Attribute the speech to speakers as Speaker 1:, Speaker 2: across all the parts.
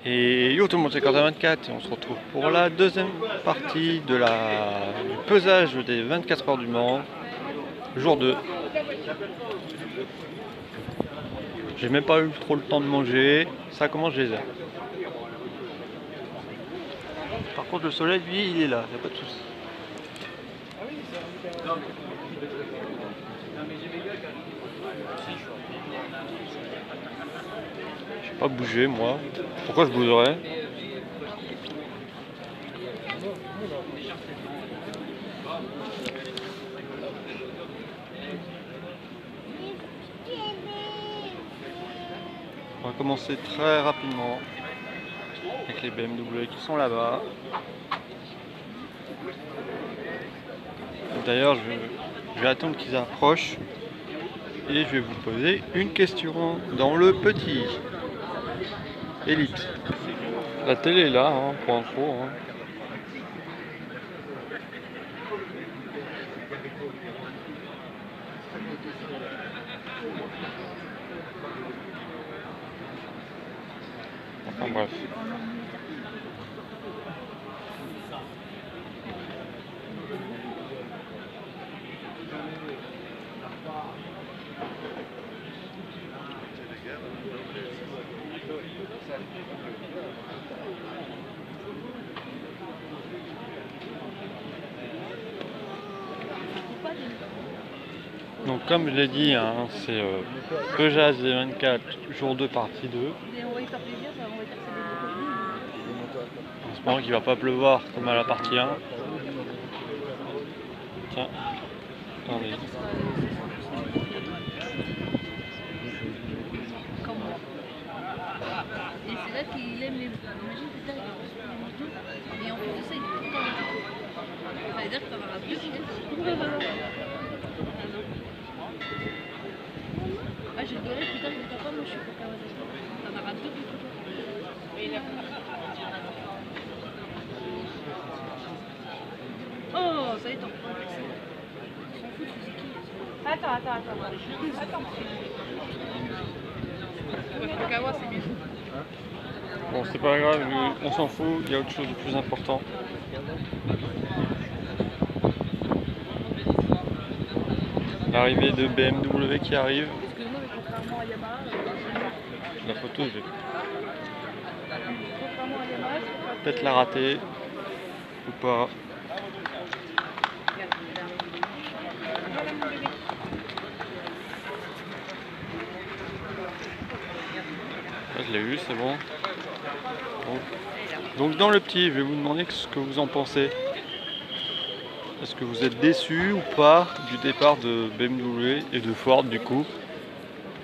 Speaker 1: Et yo tout le monde, c'est Quentin 24 et on se retrouve pour la deuxième partie du pesage des 24 heures du Mans, jour 2. J'ai même pas eu trop le temps de manger, ça commence chez eux. Par contre le soleil lui il est là, y a pas de souci. J'ai pas bougé moi, pourquoi je bougerais? On va commencer très rapidement avec les BMW qui sont là-bas. D'ailleurs je vais attendre qu'ils approchent et je vais vous poser une question dans le petit ellipse. La télé est là hein, pour info. Hein. Enfin bref. Donc comme je l'ai dit, hein, c'est Peugeot Z24 jour 2 partie 2. En ce moment qu'il va pas pleuvoir comme à la partie 1. Tiens, attendez.
Speaker 2: Et c'est là qu'il aime les. Imagine plus tard, il va sur les motos. Et en plus de ça, il est tout le temps avec toi. Ça veut dire que t'en auras deux vitesses. Ah, j'ai gueulé, putain, je dis papa, moi je suis pour Kawasaki. T'en auras deux plus que toi. Oh, ça y est, t'en prends un. Ils s'en foutent, c'est qui? Attends. Ouais, pour Kawa, c'est mieux.
Speaker 1: Bon, c'est pas grave, on s'en fout, il y a autre chose de plus important. L'arrivée de BMW qui arrive.
Speaker 2: Excuse-moi, mais contrairement à Yamaha,
Speaker 1: La photo, je vais
Speaker 2: contrairement à Yamaha,
Speaker 1: peut-être la rater ou pas. Là, je l'ai eu, c'est bon. Donc dans le petit, je vais vous demander ce que vous en pensez. Est-ce que vous êtes déçu ou pas du départ de BMW et de Ford du coup?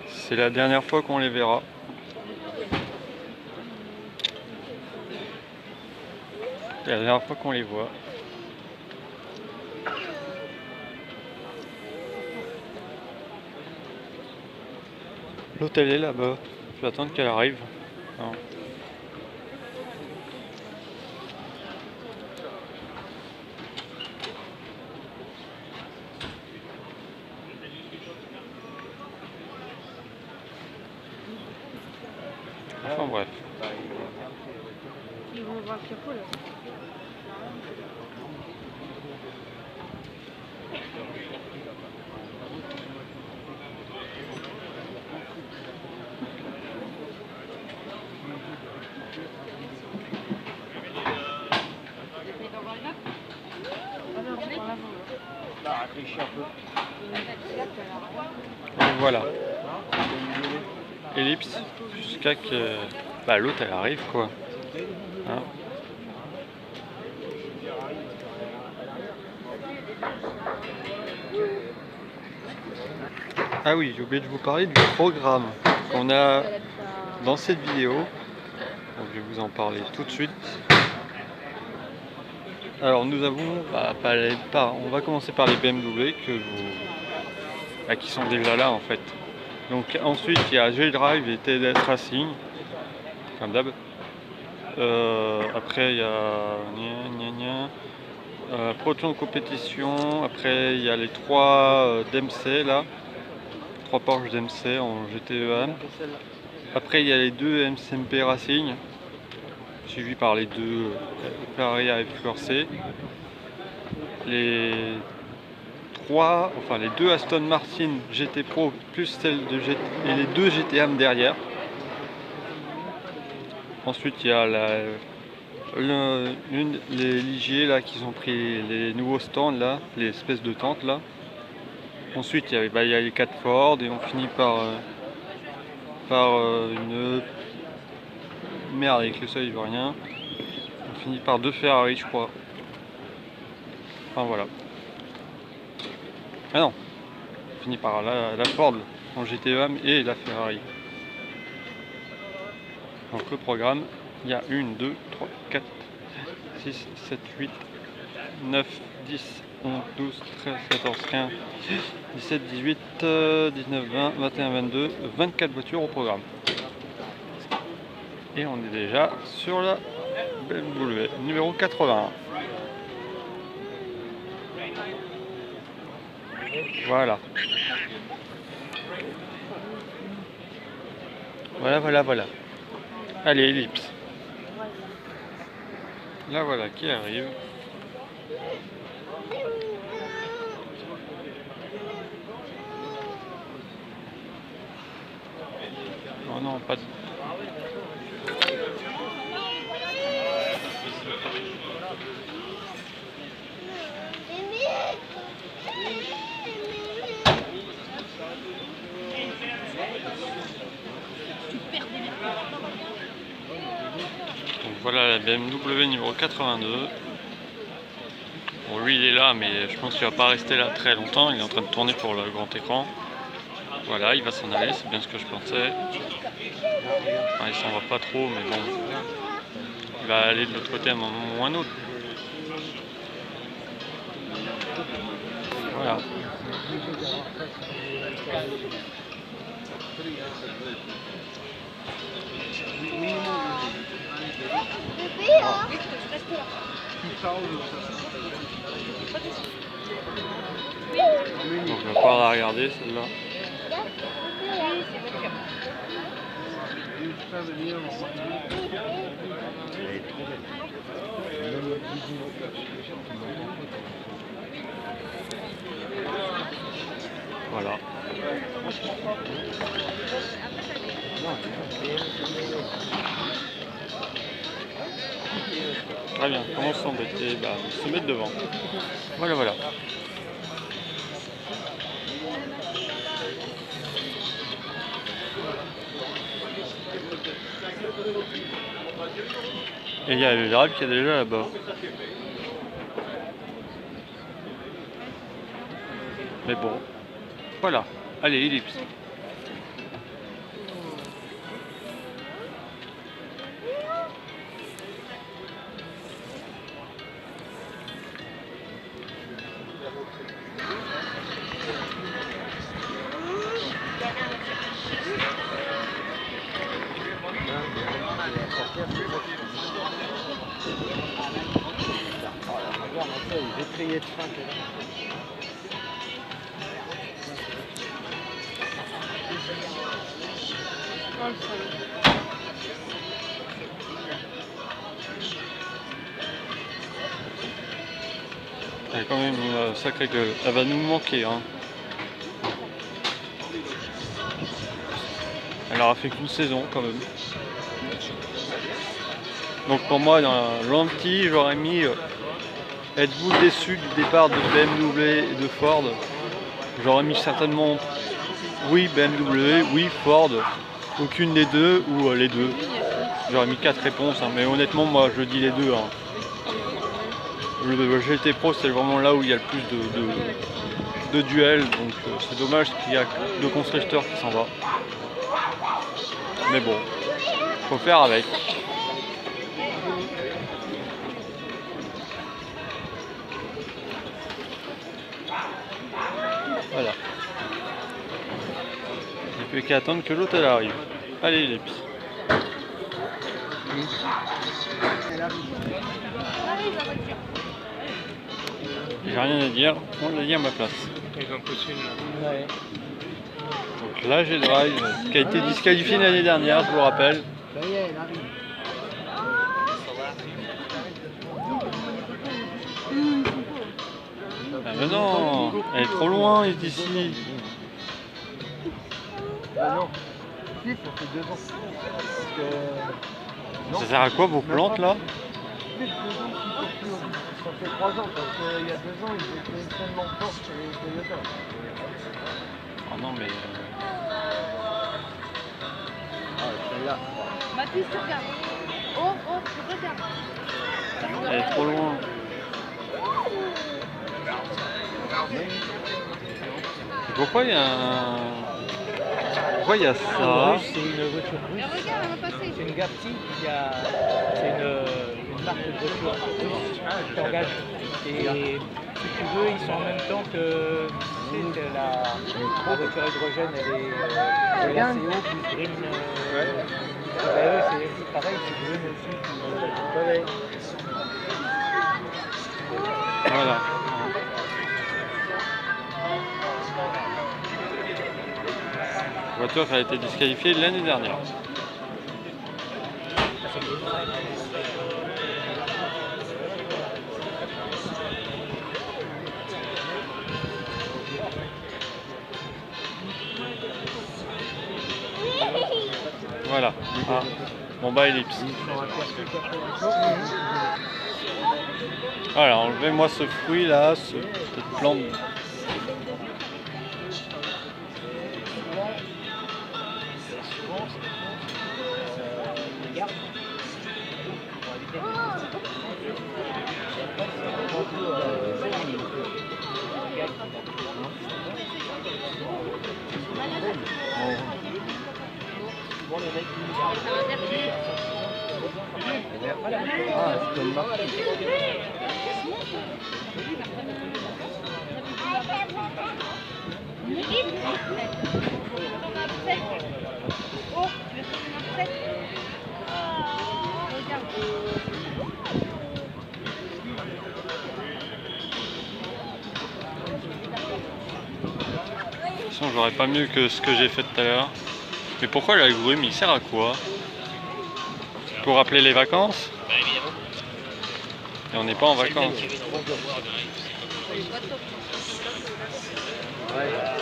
Speaker 1: C'est la dernière fois qu'on les verra. C'est la dernière fois qu'on les voit. L'hôtel est là-bas. Je vais attendre qu'elle arrive. Non. Enfin bref.
Speaker 2: ils vont voir le capot là.
Speaker 1: Et voilà. Ellipse jusqu'à que l'autre elle arrive quoi. Hein? Ah oui, j'ai oublié de vous parler du programme qu'on a dans cette vidéo. Donc je vais vous en parler tout de suite. Alors nous avons, on va commencer par les BMW qui sont déjà là en fait. Donc ensuite il y a G-Drive et TDS Racing, comme d'hab. Après il y a Proton Compétition. Après il y a les 3 DMC là, 3 Porsche DMC en GTEA. Après il y a les 2 MCMP Racing. suivi par les deux Ferrari AF4C. Les deux Aston Martin GT Pro plus celle de GT et les deux GTM derrière. Ensuite il y a les Ligier là qui ont pris les nouveaux stands là, les espèces de tentes là. Ensuite il y a les 4 Ford et on finit par une merde avec le seuil, il veut rien. On finit par 2 Ferrari je crois. Enfin voilà. Ah non, on finit par la Ford en GTM et la Ferrari. Donc le programme, il y a 1, 2, 3, 4, 6, 7, 8, 9, 10, 11, 12, 13, 14, 15, 17, 18, 19, 20, 21, 22, 24 voitures au programme. Et on est déjà sur la BMW numéro 81. Voilà. Voilà. Allez, ellipse. Là voilà qui arrive. Oh non, pas de... Donc voilà la BMW numéro 82. Bon lui il est là mais je pense qu'il va pas rester là très longtemps, il est en train de tourner pour le grand écran. Voilà, il va s'en aller, c'est bien ce que je pensais. Enfin, il s'en va pas trop mais bon. Il va aller de l'autre côté à un moment ou un autre. Voilà. Donc on va pouvoir la regarder celle-là. Voilà. Très bien, comment s'embêter? Se mettre devant. Voilà. Et il y a le drive qui est déjà là-bas. Mais bon, voilà. Allez, ellipse. Elle est quand même une sacrée gueule. Elle va nous manquer, hein. Elle aura fait qu'une saison quand même. Donc pour moi, dans l'anti, j'aurais mis êtes-vous déçu du départ de BMW et de Ford? J'aurais mis certainement oui BMW, oui Ford, aucune des deux ou les deux. J'aurais mis 4 réponses, hein, mais honnêtement moi je dis les deux. Hein. Le GT Pro c'est vraiment là où il y a le plus de duels, donc c'est dommage qu'il y a 2 constructeurs qui s'en va. Mais bon, faut faire avec. Voilà. Il n'y a plus qu'à attendre que l'autre elle arrive. Allez ellipse. J'ai rien à dire, on l'a dit à ma place.
Speaker 3: Ils ont poussé une. Ouais.
Speaker 1: Donc là j'ai Drive qui a été disqualifié l'année dernière, je vous rappelle.
Speaker 3: Ça y est, elle arrive.
Speaker 1: Ah mais non, elle est trop loin d'ici.
Speaker 4: Ah non. Si, ça fait 2 ans. Parce que...
Speaker 1: Ça sert à quoi vos plantes là?
Speaker 4: Plus de 2 ans qu'ils sont plus. Ça fait 3 ans parce qu'il y a 2 ans ils étaient tellement forts chez Toyota.
Speaker 1: Oh non mais...
Speaker 4: Ah, celle-là.
Speaker 2: Mathis, tu regardes. Oh, regarde.
Speaker 1: Elle est trop loin. Et pourquoi il y a un... Pourquoi il y a ça?
Speaker 3: C'est une voiture
Speaker 2: Mais
Speaker 3: russe.
Speaker 2: regarde, elle va passer.
Speaker 3: C'est une Gapti qui a. C'est une marque de voiture russe qui engage. Et si tu veux, ils sont en même temps que. Tu sais, que la voiture à hydrogène, elle est LACO plus Green. Eux, c'est pareil, c'est Green aussi.
Speaker 1: Voilà. La voiture a été disqualifiée l'année dernière. Voilà. Ah. Bon bah ellipse. Voilà, enlevez-moi ce fruit là, cette plante.
Speaker 4: Ah, je peux le marquer.
Speaker 2: Oh, tu veux faire une recette? Regarde.
Speaker 1: De toute façon, j'aurais pas mieux que ce que j'ai fait tout à l'heure. Mais pourquoi l'algorithme il sert à quoi? Pour rappeler les vacances? Et on n'est pas en vacances. Voilà.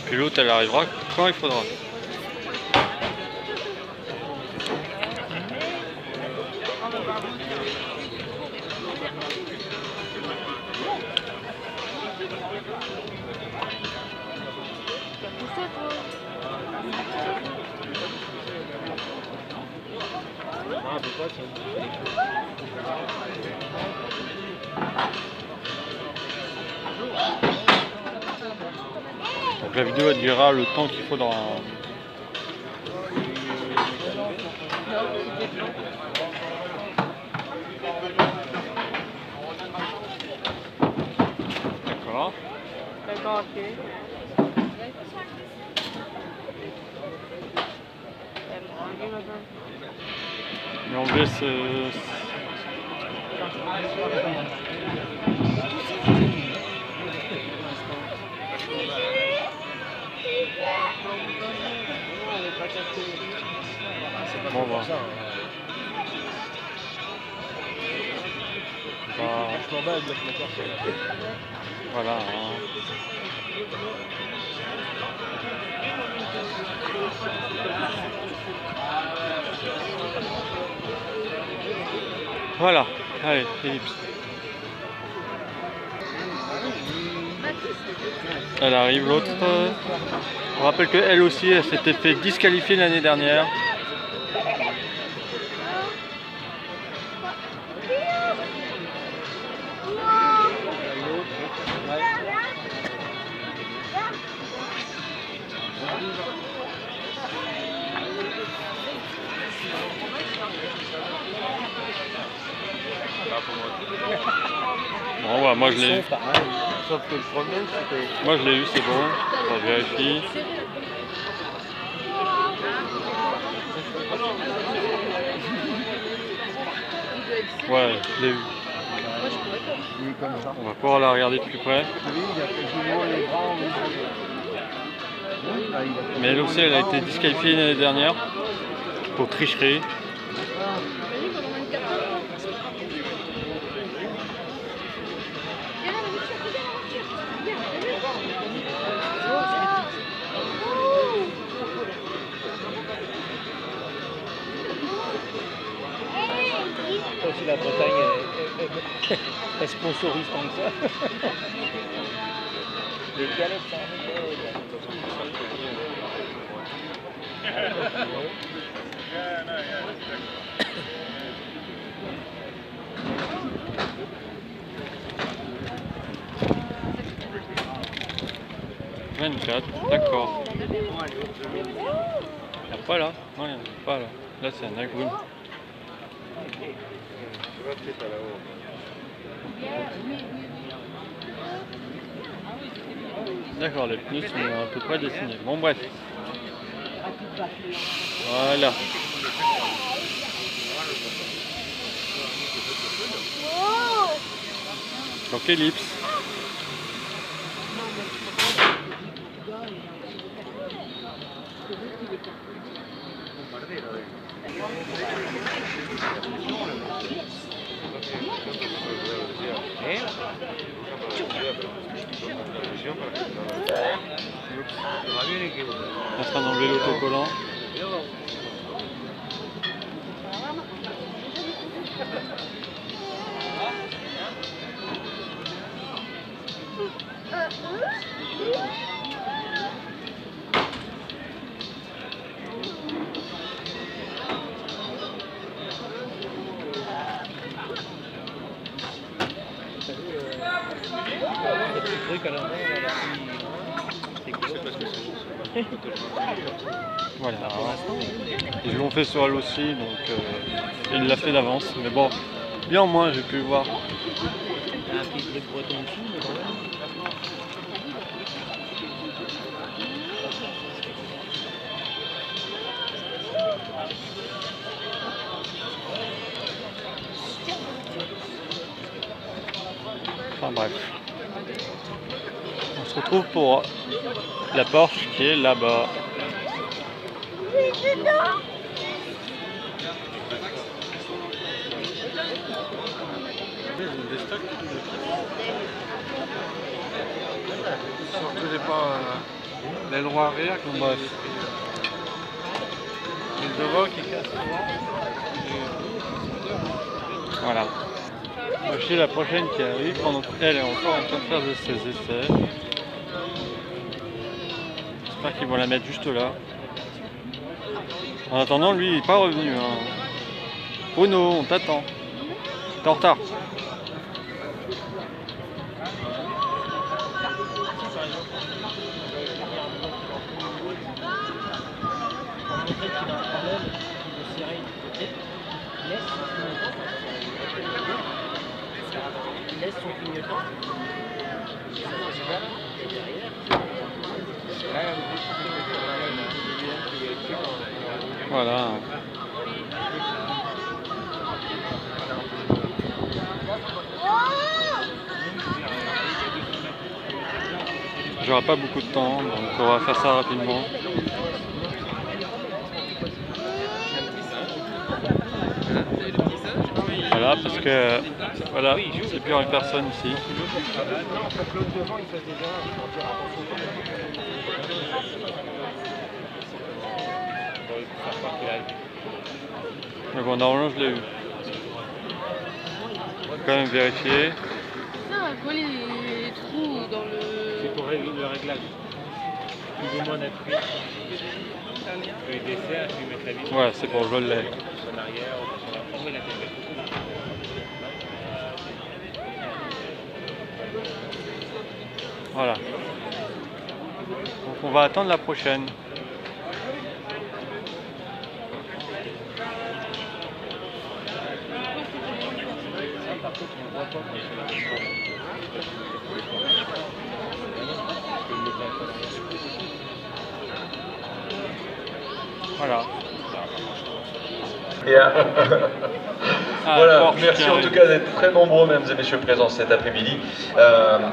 Speaker 1: Puis l'autre elle arrivera quand il faudra. Donc la vidéo elle dira le temps qu'il faudra. D'accord.
Speaker 2: D'accord, ok.
Speaker 1: Mais enlever ce... Bon, bah. Voilà. Hein. Voilà. Allez, ellipse. Elle arrive l'autre. On rappelle qu'elle aussi, elle s'était fait disqualifier l'année dernière. Bon, bah, moi je l'ai eu.
Speaker 4: Sauf que le problème, c'est que...
Speaker 1: Moi je l'ai eu, c'est bon. On vérifie. Ouais, je l'ai eu.
Speaker 4: Il est comme ça.
Speaker 1: On va pouvoir la regarder de plus près.
Speaker 4: Oui, il a quasiment les bras en
Speaker 1: Mais elle aussi, elle a été disqualifiée l'année dernière pour tricherie.
Speaker 2: Imagine pendant 24 heures. Regarde la voiture, regarde la voiture.
Speaker 3: Toi aussi, la Bretagne, elle sponsorise tant que ça. Les galettes, ça en
Speaker 1: est 24, d'accord. Il n'y a pas là. Non, il n'y en a pas là. Là, c'est un agrume. D'accord, les pneus sont à peu près dessinés. Bon, bref. Voilà. Donc, ellipse. On sera d'enlever l'autocollant.
Speaker 3: Le petit truc à l'envers, là, c'est cool.
Speaker 1: Voilà. Ils l'ont fait sur elle aussi, donc il l'a fait d'avance. Mais bon, bien au moins j'ai pu voir.
Speaker 3: Il y a un petit truc breton dessus, mais quand même.
Speaker 1: Enfin bref. On se retrouve pour la Porsche qui est là-bas.
Speaker 4: Surtout les pas l'aileron arrière.
Speaker 1: Bon, bref.
Speaker 4: Et le devant qui casse souvent.
Speaker 1: Voilà. Voici la prochaine qui arrive pendant qu'elle est encore en train de faire ses essais. J'espère qu'ils vont la mettre juste là. En attendant, lui, il n'est pas revenu. Hein. Bruno, on t'attend. T'es en retard.
Speaker 3: Il laisse son clignotant.
Speaker 1: Voilà. J'aurai pas beaucoup de temps, donc on va faire ça rapidement. Voilà, parce que voilà, c'est plus une personne ici. Mais bon, normalement je l'ai eu. On va quand même vérifier.
Speaker 2: Ça, quoi les trous dans le...
Speaker 3: C'est pour le réglage. Plus ou moins d'appui. Tu les desserres, tu lui mets la vis.
Speaker 1: Ouais, c'est bon, je l'ai.
Speaker 3: En arrière, sur la forme et la tête.
Speaker 1: Voilà. Donc on va attendre la prochaine. Voilà.
Speaker 5: Yeah. Voilà,
Speaker 1: Porsche
Speaker 5: merci
Speaker 1: qui
Speaker 5: en
Speaker 1: arrive.
Speaker 5: tout cas d'être très nombreux, mesdames et messieurs, présents cet après-midi.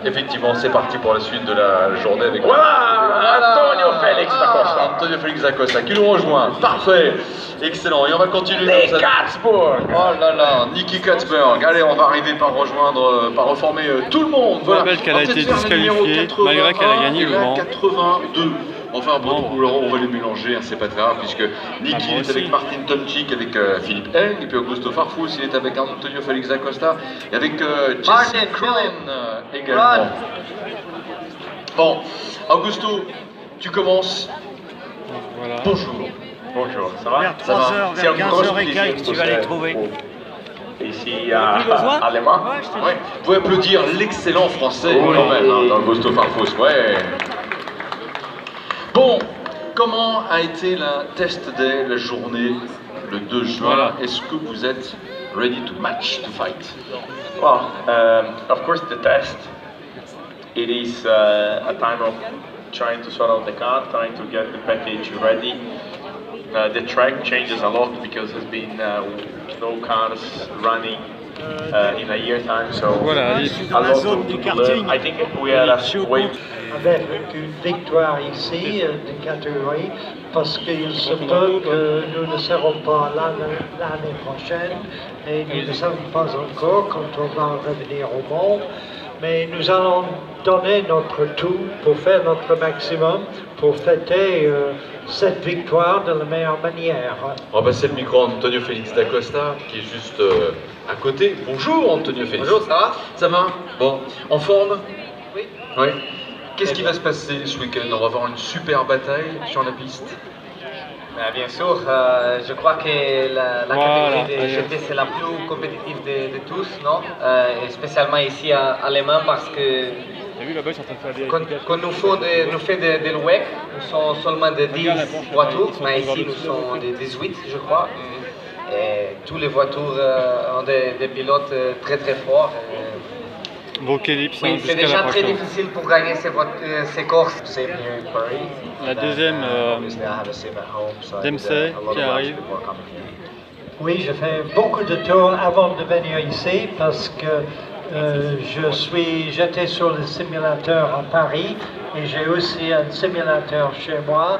Speaker 5: Effectivement, c'est parti pour la suite de la journée avec...
Speaker 6: Antonio Félix da Costa.
Speaker 5: Antonio Félix da Costa qui nous rejoint. Parfait, excellent. Et on va continuer comme ça.
Speaker 6: Katzburg.
Speaker 5: Oh là là, Niki Katzberg. Allez, on va arriver par rejoindre, par reformer tout le monde.
Speaker 1: Je rappelle qu'elle a
Speaker 5: On va
Speaker 1: été
Speaker 5: peut-être faire le numéro
Speaker 1: disqualifiée,
Speaker 5: 81
Speaker 1: malgré qu'elle a gagné
Speaker 5: et
Speaker 1: le
Speaker 5: la
Speaker 1: Mans.
Speaker 5: 82. Enfin bon,
Speaker 1: Bon.
Speaker 5: alors, on va les mélanger, hein, c'est pas très grave, puisque Niki
Speaker 1: moi
Speaker 5: est
Speaker 1: aussi.
Speaker 5: avec Martin Tomczyk, avec Philippe Heng, et puis Augusto Farfus, il est avec Antonio Félix da Costa, et avec Jesse
Speaker 6: Martin,
Speaker 5: Crane également. Bon, Augusto, tu commences.
Speaker 1: Voilà.
Speaker 5: Bonjour.
Speaker 6: Bonjour, ça va?
Speaker 3: Vers
Speaker 5: Ça va.
Speaker 3: 3h,
Speaker 5: C'est un
Speaker 3: vers
Speaker 5: gros
Speaker 3: 15h15,
Speaker 5: plaisir
Speaker 3: tu vas les
Speaker 5: de
Speaker 3: trouver.
Speaker 6: Ici à Allemand.
Speaker 5: Ouais. Vous pouvez applaudir l'excellent français
Speaker 6: Oui.
Speaker 5: quand même, hein, Augusto Farfus. Ouais. Bon, comment a été la test day, la journée, le 2 juin?
Speaker 1: Voilà.
Speaker 5: Est-ce que vous êtes ready to match, to fight?
Speaker 6: Well, of course the test, it is a time of trying to sort out the car, trying to get the package ready. The track changes a lot because there's been no cars running in a year time, so
Speaker 1: Voilà, allez.
Speaker 6: a lot to learn. I think we are way
Speaker 4: avec une victoire ici de catégorie, parce qu'il se peut que nous ne serons pas là l'année prochaine et nous ne savons pas encore quand on va revenir au monde, mais nous allons donner notre tout pour faire notre maximum pour fêter cette victoire de la meilleure manière.
Speaker 5: On va passer le micro à Antonio Félix da Costa, qui est juste à côté. Bonjour Antonio Félix.
Speaker 6: Bonjour, ça va?
Speaker 5: Ça va? Bon, en forme?
Speaker 6: Oui.
Speaker 5: Oui. Qu'est-ce qui va se passer ce week-end? On va avoir une super bataille sur la piste.
Speaker 6: Bien sûr, je crois que la
Speaker 1: Voilà,
Speaker 6: catégorie de GT c'est la plus compétitive de tous, non? Et spécialement ici à Le Mans parce que
Speaker 1: T'as vu là-bas, ils sont en train de faire des.
Speaker 6: quand nous fait de l'UEC, nous sommes seulement de 10 voitures, mais ici nous sommes de 18 je crois. Et toutes les voitures ont des pilotes très très forts.
Speaker 1: Donc ellipse, hein,
Speaker 6: Oui, c'est
Speaker 1: jusqu'à la
Speaker 6: déjà très
Speaker 1: prochaine.
Speaker 6: difficile pour gagner ces courses. Same here in Paris.
Speaker 1: La deuxième,
Speaker 6: Obviously, I have a sim at home, so I did
Speaker 1: Dempsey
Speaker 6: a lot
Speaker 1: qui
Speaker 6: of laps
Speaker 1: arrive.
Speaker 6: before coming here.
Speaker 4: Oui, je fais beaucoup de tours avant de venir ici parce que j'étais sur le simulateur à Paris et j'ai aussi un simulateur chez moi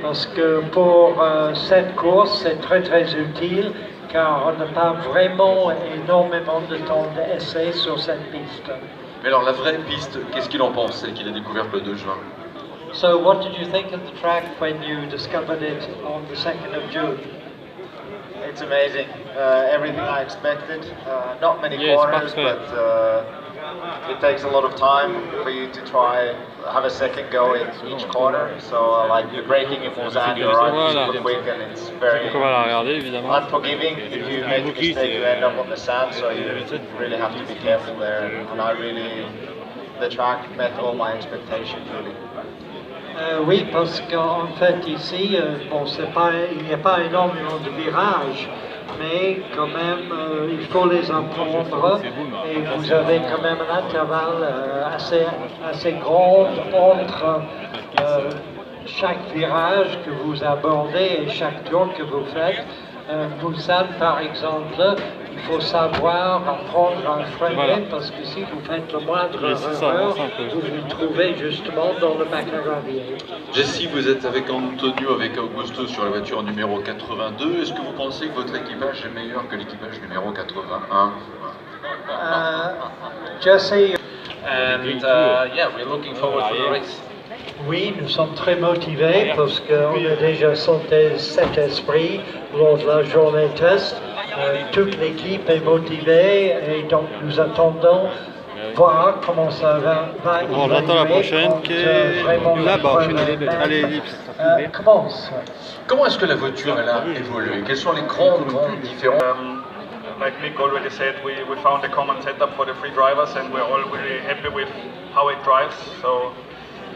Speaker 4: parce que pour cette course c'est très très utile car on n'a pas vraiment énormément de temps d'essai sur cette piste.
Speaker 5: Mais alors la vraie piste, qu'est-ce qu'il en pense, celle qu'il a découverte le 2 juin?
Speaker 4: So what did you think of the track when you discovered it on the 2nd of June?
Speaker 6: It's amazing. Everything I expected. Not many
Speaker 1: Yeah, it's
Speaker 6: corners,
Speaker 1: perfect.
Speaker 6: but it takes a lot of time for you to try have a second go in each corner. So like the braking, it was on your right
Speaker 1: Voilà.
Speaker 6: super quick, and it's very
Speaker 1: Donc on va la regarder évidemment.
Speaker 6: unforgiving if you make a mistake. You end up on the sand, so you really have to be careful there. And I really, the track met all my expectations really.
Speaker 4: Oui, parce qu'en fait ici, bon, il n'y a pas énormément de virages, mais quand même, il faut les apprendre et vous avez quand même un intervalle assez grand entre chaque virage que vous abordez et chaque tour que vous faites. Busan, par exemple, il faut savoir apprendre à freiner
Speaker 1: Voilà.
Speaker 4: parce que si vous faites le moindre
Speaker 1: Oui, c'est ça,
Speaker 4: erreur,
Speaker 1: c'est un peu.
Speaker 4: vous vous trouvez justement dans le bac à gravier.
Speaker 5: Jesse, vous êtes avec Antonio, avec Augusto sur la voiture numéro 82. Est-ce que vous pensez que votre équipage est meilleur que l'équipage numéro 81?
Speaker 4: Jesse,
Speaker 6: And yeah, we're looking forward to the race.
Speaker 4: oui, nous sommes très motivés parce qu'on a déjà senti cet esprit lors de la journée test. Toute l'équipe est motivée et donc nous attendons voir comment ça va
Speaker 1: Bon, j'attends la
Speaker 4: évoluer
Speaker 1: prochaine
Speaker 4: quand,
Speaker 1: qui est
Speaker 4: vraiment
Speaker 1: là-bas.
Speaker 4: le
Speaker 1: Allez, ellipse.
Speaker 4: commence.
Speaker 5: Comment est-ce que la voiture elle a évolué? Quelles sont les grandes différences?
Speaker 7: Like Nick already said, we found a common setup for the three drivers and we're all really happy with how it drives. So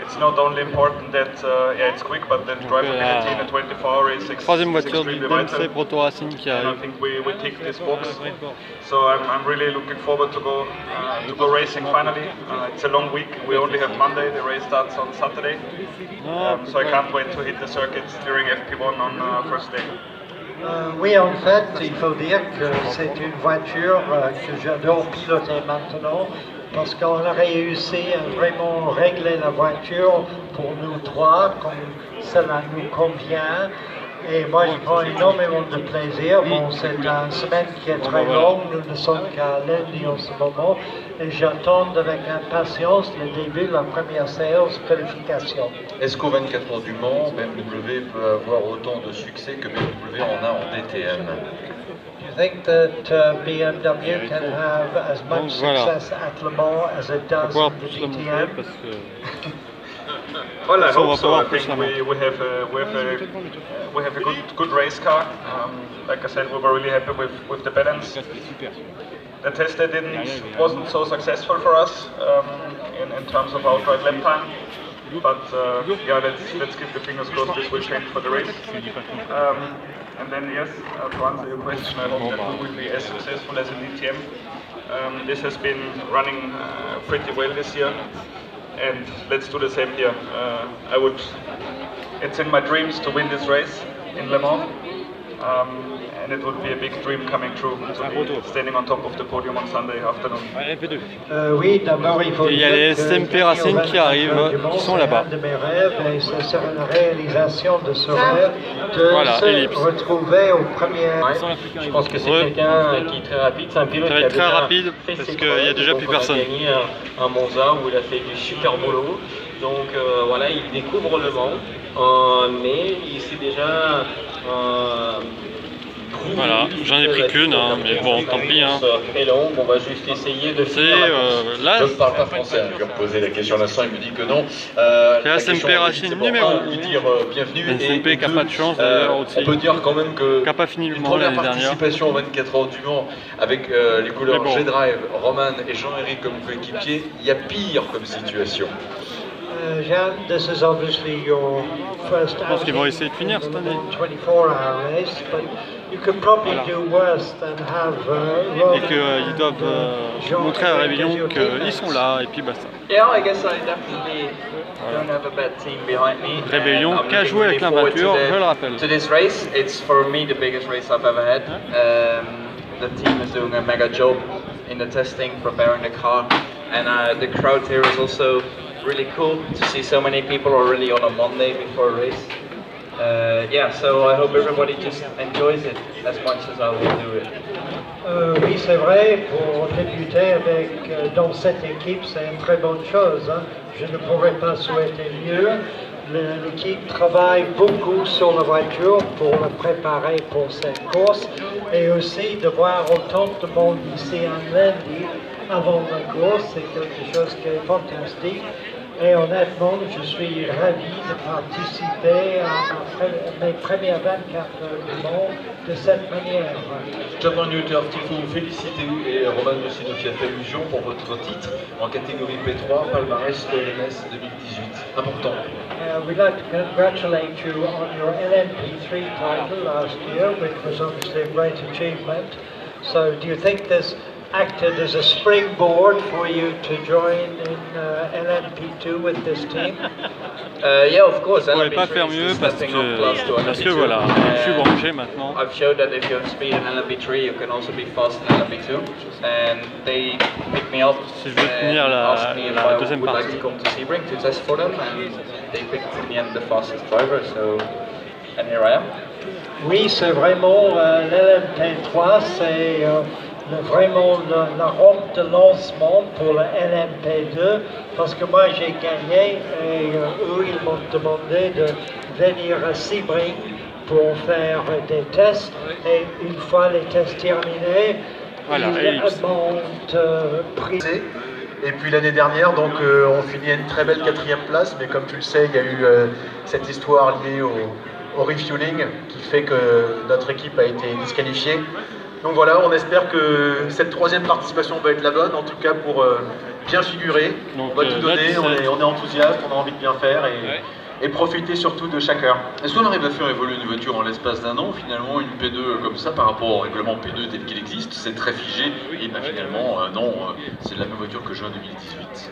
Speaker 7: it's not only important that it's quick, but that drivability in a 24 is
Speaker 1: Troisième voiture du
Speaker 7: extremely
Speaker 1: Dempsey
Speaker 7: vital.
Speaker 1: Proto Racing qui
Speaker 7: And I
Speaker 1: arrive.
Speaker 7: think we tick this box. So I'm really looking forward to go racing finally. It's a long week. We only have Monday. The race starts on Saturday.
Speaker 1: Non,
Speaker 7: So I can't wait to hit the circuits during FP1 on first day.
Speaker 4: Oui, en fait, il faut dire que c'est une voiture que j'adore piloter maintenant parce qu'on a réussi à vraiment régler la voiture pour nous trois comme cela nous convient. Et moi, je prends énormément de plaisir. Bon, c'est une semaine qui est très longue. Nous ne sommes qu'à lundi en ce moment. Et j'attends avec impatience le début de la première séance qualification.
Speaker 5: Est-ce qu'au 24 heures du Mans, BMW peut avoir autant de succès que BMW en a en DTM?
Speaker 4: Do you think that BMW can have as much success at Le Mans as it does in the DTM?
Speaker 7: Well, I hope so. I think we have a good race car. Like I said, we were really happy with the balance. The test day wasn't so successful for us in terms of outright lap time. But yeah, let's keep the fingers crossed this will change for the race. And then yes, to answer your question, I hope that we will be as successful as in DTM. This has been running pretty well this year. And let's do the same here. It's in my dreams to win this race in Le Mans. And it would be a big dream coming true to be standing on top of the podium on Sunday afternoon.
Speaker 4: Oui, d'abord il faut
Speaker 1: il y a les SMP Racing qui arrivent, qui sont là-bas.
Speaker 4: De mes rêves, et ce sera une réalisation de ce rêve de se retrouver au premier.
Speaker 8: Je pense que c'est quelqu'un qui est très rapide, c'est un pilote qui a
Speaker 1: très rapide parce qu'il y a déjà plus personne.
Speaker 8: Il a gagné un Monza où il a fait du super boulot. Donc voilà, il découvre Le Mans, mais il s'est déjà
Speaker 1: voilà, j'en ai pris qu'une, hein, mais bon, tant pis. Hein.
Speaker 8: Très longue, on va juste essayer de faire.
Speaker 1: Là,
Speaker 5: je ne parle pas français, je lui ai posé la question à l'instant, il me dit que non.
Speaker 1: C'est la SMP Racing numéro 1.
Speaker 5: Lui dire bienvenue.
Speaker 1: SMP qui n'a pas de chance d'ailleurs aussi.
Speaker 5: On peut dire quand même que
Speaker 1: qui n'a pas fini le Mans
Speaker 5: première
Speaker 1: l'année dernière.
Speaker 5: participation aux 24 heures du Mans avec les couleurs G-Drive, Roman et Jean-Éric comme coéquipiers, il y a pire comme situation.
Speaker 4: Jean, this is obviously your first
Speaker 1: Je pense qu'ils vont essayer de finir cette année.
Speaker 4: 24-hour race, but you could probably do worse than have
Speaker 1: et qu'ils doivent montrer à Rébellion qu'ils sont là et puis basta.
Speaker 9: Yeah, I guess I definitely don't have a bad team behind me.
Speaker 1: Rébellion qui a joué avec la voiture, je le rappelle.
Speaker 9: To this race, it's for me the biggest race I've ever had. The team is doing a mega job in the testing, preparing the car, and the crowd here is also really cool to see so many people already on a Monday before a race. Yeah, so I hope everybody just enjoys it as much as I will do it.
Speaker 4: Oui, c'est vrai, pour débuter dans cette équipe, c'est une très bonne chose. Hein. Je ne pourrais pas souhaiter mieux. L'équipe travaille beaucoup sur la voiture pour la préparer pour cette course et aussi de voir autant de monde ici un lundi avant la course, c'est quelque chose qui est fantastique. Et honnêtement, je suis ravi de participer à mes premières 24 heures du monde de cette manière.
Speaker 5: John Newton, il faut vous féliciter et Roman aussi nous fait allusion pour votre titre en catégorie P3 palmarès EMS 2018. Important.
Speaker 4: We'd like to congratulate you on your LMP3 title last year, which was obviously a great achievement. So do you think this acted as a springboard for you to join in LMP2 with this team?
Speaker 9: Yeah, of course.
Speaker 1: Je ne pouvais pas faire mieux parce que voilà, je suis branché maintenant.
Speaker 9: I've showed that if you have speed in LMP3, you can also be fast in LMP2. And they picked me up and asked me if I would like to come to Sebring to test for them, and they picked in the end the fastest driver. So, and here I am.
Speaker 4: Oui, c'est vraiment l'LMP3, c'est vraiment la rampe de lancement pour le LMP2 parce que moi j'ai gagné et eux ils m'ont demandé de venir à Sebring pour faire des tests et une fois les tests terminés, ils m'ont pris.
Speaker 10: Et puis l'année dernière, donc on finit à une très belle 4e place, mais comme tu le sais, il y a eu cette histoire liée au refueling qui fait que notre équipe a été disqualifiée. Donc voilà, on espère que cette 3e participation va être la bonne, en tout cas pour bien figurer. Donc, on va tout donner, on est enthousiaste, on a envie de bien faire et profiter surtout de chaque heure.
Speaker 5: Est-ce qu'on arrive à faire évoluer une voiture en l'espace d'un an? Finalement, une P2 comme ça par rapport au règlement P2 tel qu'il existe, c'est très figé. Et ben finalement, non, c'est la même voiture que juin 2018.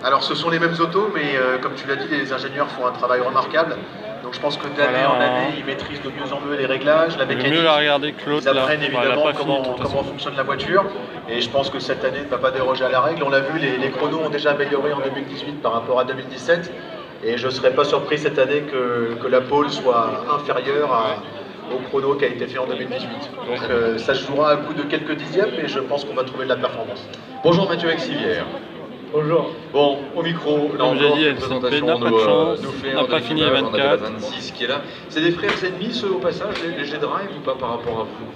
Speaker 10: Alors ce sont les mêmes autos, mais comme tu l'as dit, les ingénieurs font un travail remarquable. Donc je pense que d'année en année, ils maîtrisent de mieux en mieux les réglages, la mécanique.
Speaker 1: Mieux la regarder que l'autre.
Speaker 10: Ils apprennent évidemment
Speaker 1: comment
Speaker 10: comment fonctionne la voiture. Et je pense que cette année ne va pas déroger à la règle. On l'a vu, les chronos ont déjà amélioré en 2018 par rapport à 2017. Et je ne serais pas surpris cette année que la pole soit inférieure au chrono qui a été fait en 2018. Donc ça se jouera à coup de quelques dixièmes, mais je pense qu'on va trouver de la performance.
Speaker 5: Bonjour Mathieu Excivière.
Speaker 3: Bonjour.
Speaker 5: Bon, au micro, là
Speaker 1: comme j'ai
Speaker 5: encore,
Speaker 1: dit,
Speaker 5: une présentation
Speaker 1: n'a pas de chance,
Speaker 5: nous fait
Speaker 1: n'a pas fini les 24.
Speaker 5: On a 26 qui est là. C'est des frères ennemis ceux au passage, les G-Drive ou pas par rapport à vous?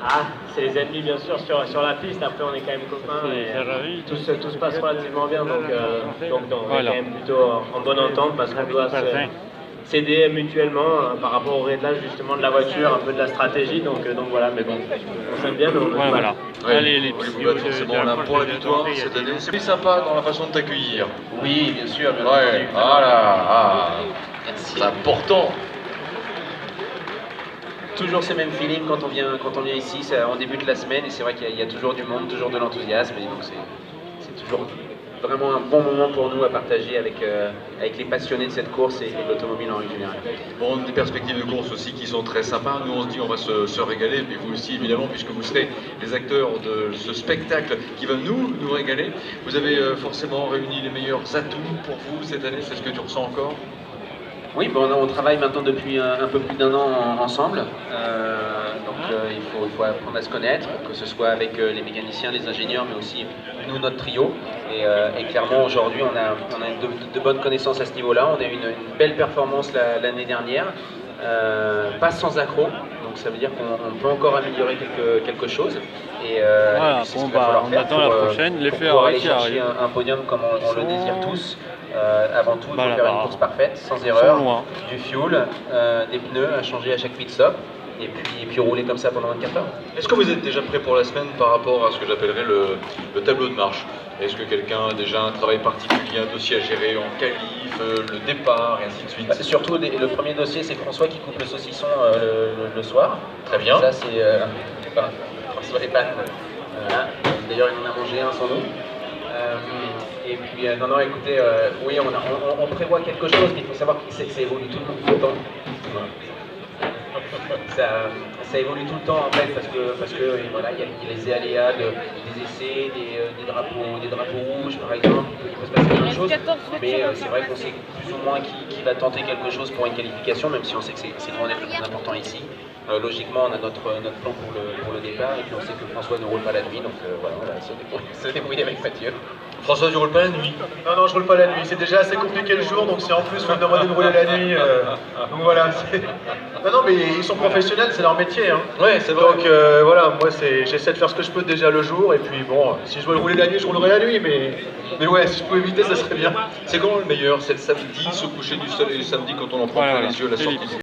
Speaker 8: Ah, c'est les ennemis bien sûr sur la piste, après on est quand même copains et tout se passe relativement bien, donc on est quand même plutôt en bonne entente parce qu'on doit s'aider mutuellement par rapport au réglage justement de la voiture, un peu de la stratégie, donc voilà, mais bon, on s'aime bien, mais on est
Speaker 1: voilà.
Speaker 5: Allez, les petits vous forcément là pour la victoire cette année. C'est plus sympa dans la façon de t'accueillir.
Speaker 9: Oui, bien sûr, bien
Speaker 5: Ouais,
Speaker 9: entendu.
Speaker 5: voilà,
Speaker 9: Merci.
Speaker 5: c'est important.
Speaker 9: Toujours ce même feeling quand on vient ici, on débute la semaine et c'est vrai qu'il y a toujours du monde, toujours de l'enthousiasme et donc c'est toujours vraiment un bon moment pour nous à partager avec les passionnés de cette course et de l'automobile en règle générale.
Speaker 5: Bon, des perspectives de course aussi qui sont très sympas. Nous on se dit on va se régaler, puis vous aussi évidemment, puisque vous serez les acteurs de ce spectacle qui va nous régaler. Vous avez forcément réuni les meilleurs atouts pour vous cette année, c'est ce que tu ressens encore?
Speaker 9: Oui, bon, on travaille maintenant depuis un peu plus d'un an ensemble, il faut apprendre à se connaître, que ce soit avec les mécaniciens, les ingénieurs, mais aussi nous, notre trio. Et clairement, aujourd'hui, on a de bonnes connaissances à ce niveau-là. On a eu une belle performance l'année dernière, pas sans accroc, donc ça veut dire qu'on peut encore améliorer quelque chose. Et
Speaker 1: voilà,
Speaker 9: c'est ce qu'il va falloir
Speaker 1: on
Speaker 9: faire
Speaker 1: attend la prochaine, les
Speaker 9: pour
Speaker 1: faire
Speaker 9: pouvoir aller
Speaker 1: qui
Speaker 9: chercher
Speaker 1: arrive.
Speaker 9: un podium comme on le désire tous. Avant tout, il faut
Speaker 1: Bah,
Speaker 9: faire une course parfaite, sans erreur,
Speaker 1: loin.
Speaker 9: du fuel, des pneus à changer à chaque pit stop, et puis rouler comme ça pendant 24 heures.
Speaker 5: Est-ce que vous êtes déjà prêt pour la semaine par rapport à ce que j'appellerais le tableau de marche? Est-ce que quelqu'un a déjà un travail particulier, un dossier à gérer en qualif, le départ, et ainsi de suite?
Speaker 9: Surtout, le premier dossier, c'est François qui coupe le saucisson le soir.
Speaker 5: Très bien.
Speaker 9: Ça, c'est François et Pan. D'ailleurs, il en a mangé un sans nous. Et puis, non, écoutez, oui, on prévoit quelque chose, mais il faut savoir que ça évolue tout le temps. Ça évolue tout le temps en fait parce que voilà, il y a les aléas des essais, des drapeaux rouges par exemple, il peut se passer plein de choses, mais c'est vrai qu'on sait plus ou moins qui va tenter quelque chose pour une qualification, même si on sait que c'est loin d'être le plus important ici. Logiquement, on a notre plan pour le départ et puis on sait que François ne roule pas la nuit, donc voilà, on va se débrouiller avec Mathieu.
Speaker 5: François, tu roules pas la nuit?
Speaker 10: Non, je roule pas la nuit. C'est déjà assez compliqué le jour, donc c'est en plus me demander de rouler la nuit. Donc voilà. Non, mais ils sont professionnels, c'est leur métier. Hein.
Speaker 5: Ouais, c'est vrai.
Speaker 10: Donc voilà, moi j'essaie de faire ce que je peux déjà le jour, et puis bon, si je veux rouler la nuit, je roulerai la nuit, mais ouais, si je peux éviter, ça serait bien.
Speaker 5: C'est quand le meilleur? C'est le samedi, se coucher du soleil le samedi quand on en prend plein les yeux, la sortie.